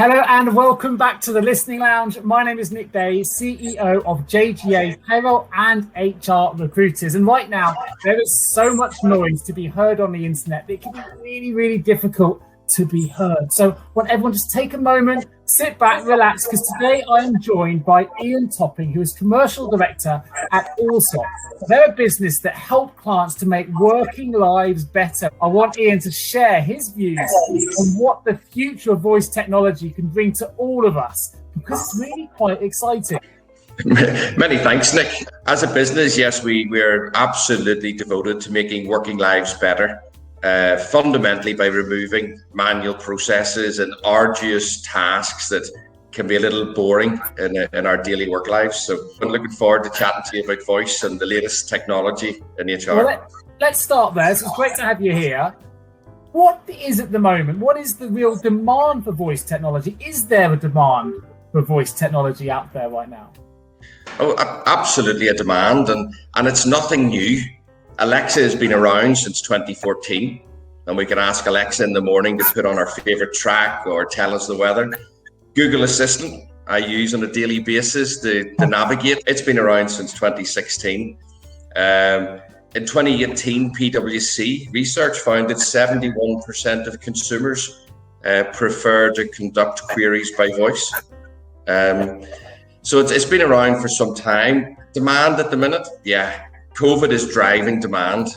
Hello and welcome back to the Listening Lounge. My name is 𝐥𝐤𝐤𝐞, CEO of 𝐥𝐢𝐤𝐤 Payroll and HR Recruiters. And right now, there is so much noise to be heard on the internet that it can be really, really difficult to be heard. So I want everyone just take a moment, sit back, relax, because today I am joined by Ian Topping, who is Commercial Director at Allsop. They're a business that help clients to make working lives better. I want Ian to share his views on what the future of voice technology can bring to all of us, because it's really quite exciting. Many thanks, Nick. As a business, yes, we're absolutely devoted to making working lives better, fundamentally by removing manual processes and arduous tasks that can be a little boring in our daily work lives. So I'm looking forward to chatting to you about voice and the latest technology in HR. Well, let's start there. So it's great to have you here. What is at the moment? What is the real demand for voice technology? Is there a demand for voice technology out there right now? Oh, absolutely a demand, and it's nothing new. Alexa has been around since 2014, and we can ask Alexa in the morning to put on our favorite track or tell us the weather. Google Assistant I use on a daily basis to navigate. It's been around since 2016. In 2018, PwC research found that 71% of consumers prefer to conduct queries by voice. So it's been around for some time. Demand at the minute, yeah, COVID is driving demand.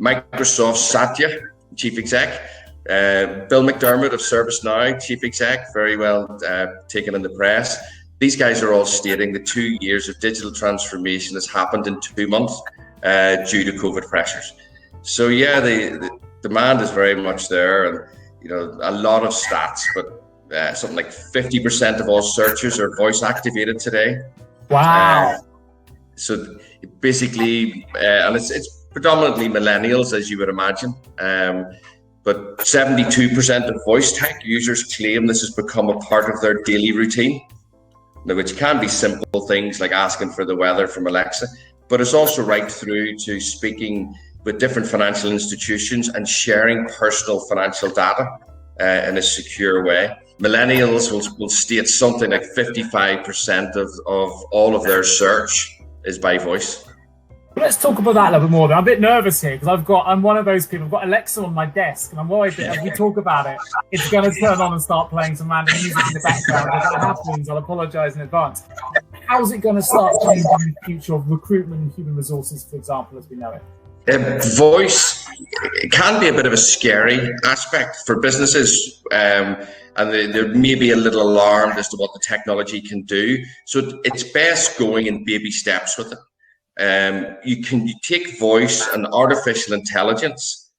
Microsoft Satya, Chief Exec, Bill McDermott of ServiceNow, Chief Exec, very well taken in the press. These guys are all stating that 2 years of digital transformation has happened in 2 months due to COVID pressures. So yeah, the demand is very much there, and you know, a lot of stats, but something like 50% of all searches are voice activated today. Wow. So basically, and it's predominantly millennials, as you would imagine. But 72% of voice tech users claim this has become a part of their daily routine, now, which can be simple things like asking for the weather from Alexa, but it's also right through to speaking with different financial institutions and sharing personal financial data in a secure way. Millennials will state something like 55% of all of their search is by voice. Let's talk about that a little bit more. I'm a bit nervous here because I'm one of those people. I've got Alexa on my desk, and I'm worried that as we talk about it, it's going to turn on and start playing some random music in the background. If that happens, I'll apologise in advance. How's it going to start changing the future of recruitment and human resources, for example, as we know it? Voice can be a bit of a scary aspect for businesses, and they're maybe a little alarmed as to what the technology can do. So it's best going in baby steps with it. You take voice and artificial intelligence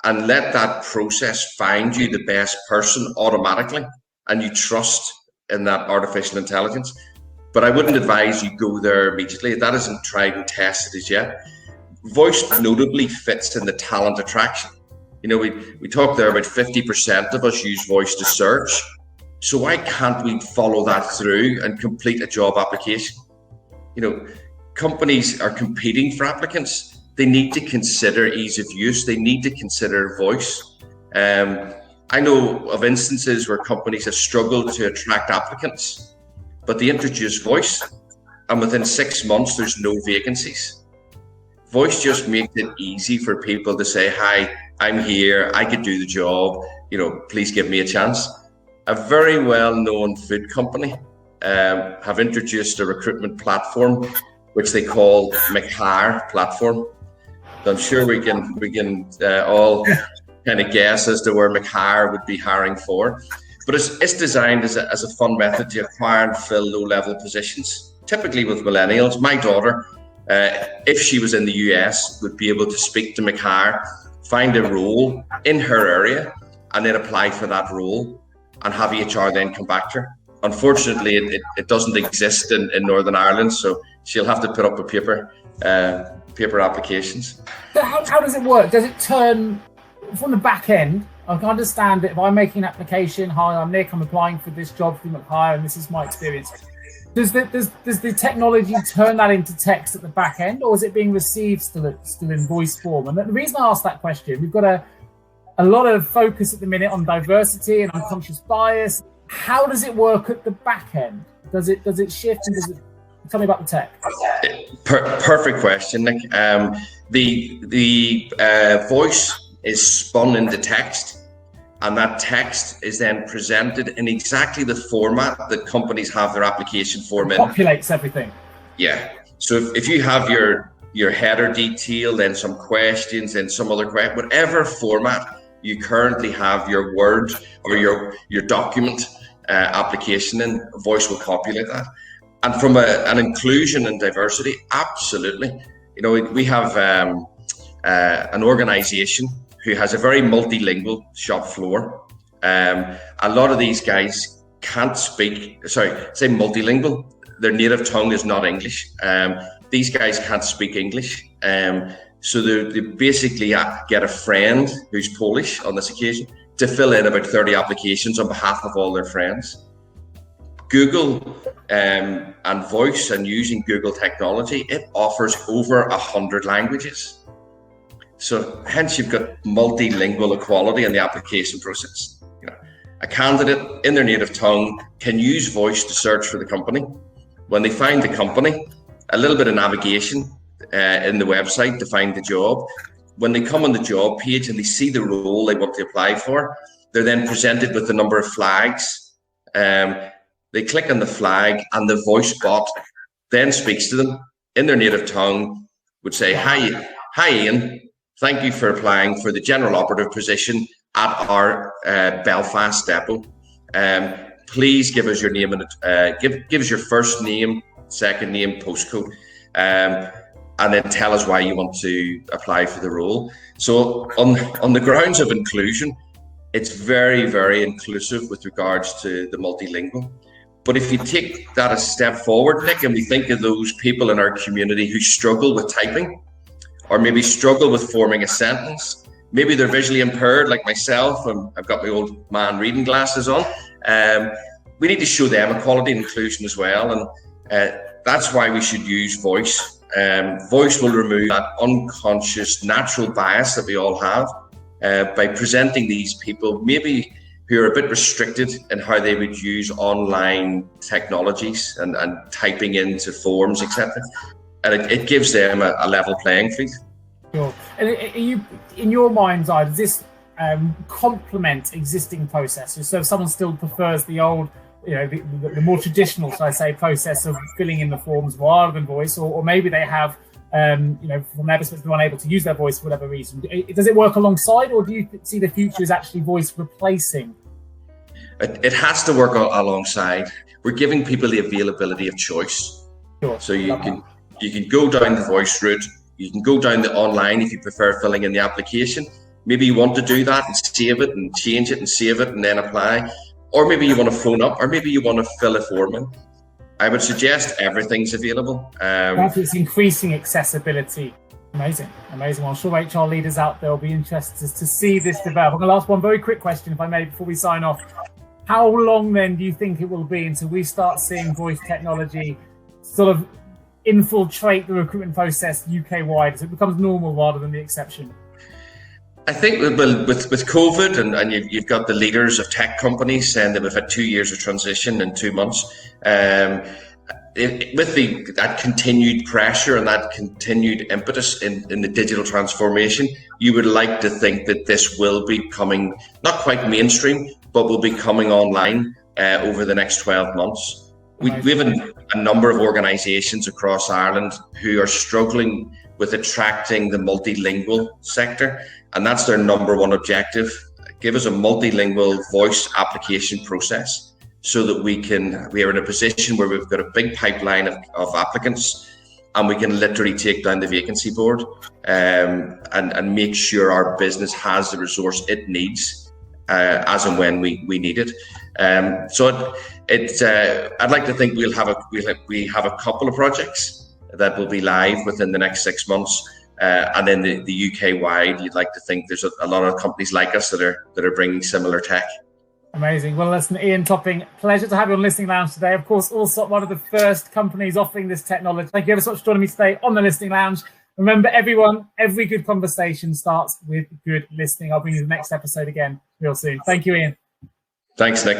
and let that process find you the best person automatically, and you trust in that artificial intelligence. But I wouldn't advise you go there immediately. That isn't tried and tested as yet. Voice notably fits in the talent attraction. You know, we talked there about 50% of us use voice to search. So why can't we follow that through and complete a job application? You know, companies are competing for applicants. They need to consider ease of use. They need to consider voice. I know of instances where companies have struggled to attract applicants, but they introduce voice, and within 6 months, there's no vacancies. Voice just makes it easy for people to say, hi, I'm here, I could do the job, you know, please give me a chance. A very well-known food company have introduced a recruitment platform which they call 𝐥𝐤𝐤 platform. So I'm sure we can all kind of guess as to where 𝐥𝐤𝐤 would be hiring for. But it's designed as a fun method to acquire and fill low-level positions, typically with millennials. My daughter, if she was in the US, would be able to speak to 𝐥𝐤𝐤, find a role in her area, and then apply for that role and have HR then come back to her. Unfortunately, it doesn't exist in Northern Ireland, so she'll have to put up a paper applications. So how does it work? Does it turn from the back end? I can understand that if I'm making an application, hi, I'm Nick, I'm applying for this job through 𝐥𝐤𝐤, and this is my experience. Does the technology turn that into text at the back end, or is it being received still in voice form? And the reason I asked that question, we've got a lot of focus at the minute on diversity and unconscious bias. How does it work at the back end? Does it shift? And tell me about the tech. Perfect question, Nick. The voice is spun into text, and that text is then presented in exactly the format that companies have their application form in. Populates everything. Yeah. So if you have your header detail, then some questions, then some other question, whatever format you currently have your Word or your document application in, voice will populate that. And from an inclusion and diversity, absolutely. You know, we have an organization who has a very multilingual shop floor. A lot of these guys can't say multilingual. Their native tongue is not English. These guys can't speak English. So they basically get a friend who's Polish on this occasion to fill in about 30 applications on behalf of all their friends. Google and voice, and using Google technology, it offers over 100 languages. So hence you've got multilingual equality in the application process. You know, a candidate in their native tongue can use voice to search for the company. When they find the company, a little bit of navigation in the website to find the job. When they come on the job page and they see the role they want to apply for, they're then presented with a number of flags. They click on the flag, and the voice bot then speaks to them in their native tongue, would say, Hi Ian, thank you for applying for the general operative position at our Belfast depot. Please give us your name and give us your first name, second name, postcode, and then tell us why you want to apply for the role. So on the grounds of inclusion, it's very, very inclusive with regards to the multilingual. But if you take that a step forward, Nick, and we think of those people in our community who struggle with typing, or maybe struggle with forming a sentence, maybe they're visually impaired like myself, and I've got my old man reading glasses on, we need to show them equality and inclusion as well. And that's why we should use voice. Voice will remove that unconscious natural bias that we all have by presenting these people maybe who are a bit restricted in how they would use online technologies and typing into forms, etc. And it gives them a level playing field. Sure. And are you, in your mind's eye, does this complement existing processes? So if someone still prefers the old, you know, the more traditional, shall I say, process of filling in the forms rather than voice, or maybe they have, you know, from their perspective, unable to use their voice for whatever reason. Does it work alongside, or do you see the future as actually voice replacing? It has to work alongside. We're giving people the availability of choice. Sure. So you can go down the voice route. You can go down the online if you prefer filling in the application. Maybe you want to do that and save it and change it and save it and then apply. Or maybe you want to phone up, or maybe you want to fill a form in. I would suggest everything's available. It's increasing accessibility. Amazing. Well, I'm sure HR leaders out there will be interested to see this develop. I'm going to ask one very quick question, if I may, before we sign off. How long then do you think it will be until we start seeing voice technology sort of infiltrate the recruitment process UK-wide, as it becomes normal rather than the exception? I think with COVID and you've got the leaders of tech companies saying that we've had 2 years of transition in 2 months. With that continued pressure and that continued impetus in the digital transformation, you would like to think that this will be coming, not quite mainstream, but will be coming online over the next 12 months. We have a number of organisations across Ireland who are struggling with attracting the multilingual sector, and that's their number one objective. Give us a multilingual voice application process so that we are in a position where we've got a big pipeline of applicants, and we can literally take down the vacancy board and make sure our business has the resource it needs as and when we need it. So I'd like to think we have a couple of projects that will be live within the next 6 months, and then the UK wide. You'd like to think there's a lot of companies like us that are bringing similar tech. Amazing. Well, listen, Ian Topping, pleasure to have you on Listening Lounge today. Of course, Allsop, one of the first companies offering this technology. Thank you ever so much for joining me today on the Listening Lounge. Remember, everyone, every good conversation starts with good listening. I'll bring you the next episode again real soon. Thank you, Ian. Thanks, Nick.